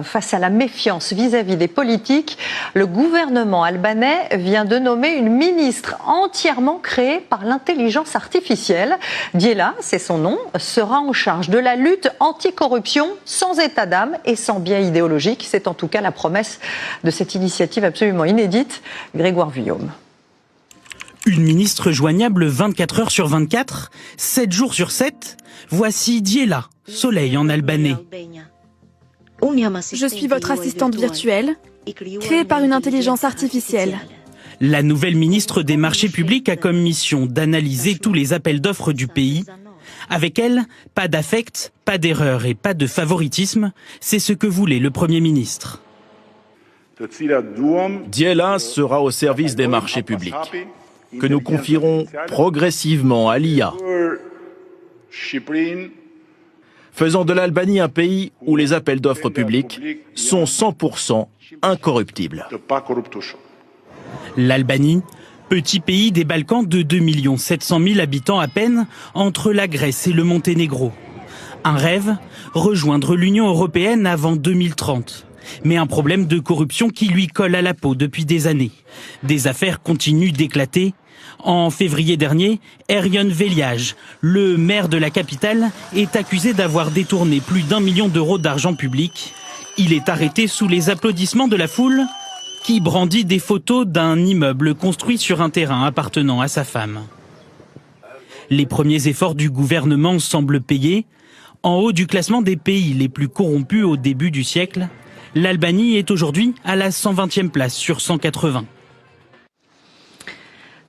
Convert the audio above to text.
Face à la méfiance vis-à-vis des politiques, le gouvernement albanais vient de nommer une ministre entièrement créée par l'intelligence artificielle. Djela, c'est son nom, sera en charge de la lutte anticorruption sans état d'âme et sans biais idéologique. C'est en tout cas la promesse de cette initiative absolument inédite. Grégoire Vuillaume. Une ministre joignable 24 heures sur 24, 7 jours sur 7. Voici Djela, soleil en albanais. Je suis votre assistante virtuelle, créée par une intelligence artificielle. La nouvelle ministre des Marchés publics a comme mission d'analyser tous les appels d'offres du pays. Avec elle, pas d'affect, pas d'erreur et pas de favoritisme. C'est ce que voulait le Premier ministre. Djela sera au service des marchés publics, que nous confierons progressivement à l'IA, faisant de l'Albanie un pays où les appels d'offres publics sont 100% incorruptibles. L'Albanie, petit pays des Balkans de 2 700 000 habitants à peine, entre la Grèce et le Monténégro. Un rêve, rejoindre l'Union européenne avant 2030. Mais un problème de corruption qui lui colle à la peau depuis des années. Des affaires continuent d'éclater. En février dernier, Erjon Veliaj, le maire de la capitale, est accusé d'avoir détourné plus d'1 million d'euros d'argent public. Il est arrêté sous les applaudissements de la foule qui brandit des photos d'un immeuble construit sur un terrain appartenant à sa femme. Les premiers efforts du gouvernement semblent payés. En haut du classement des pays les plus corrompus au début du siècle, l'Albanie est aujourd'hui à la 120e place sur 180.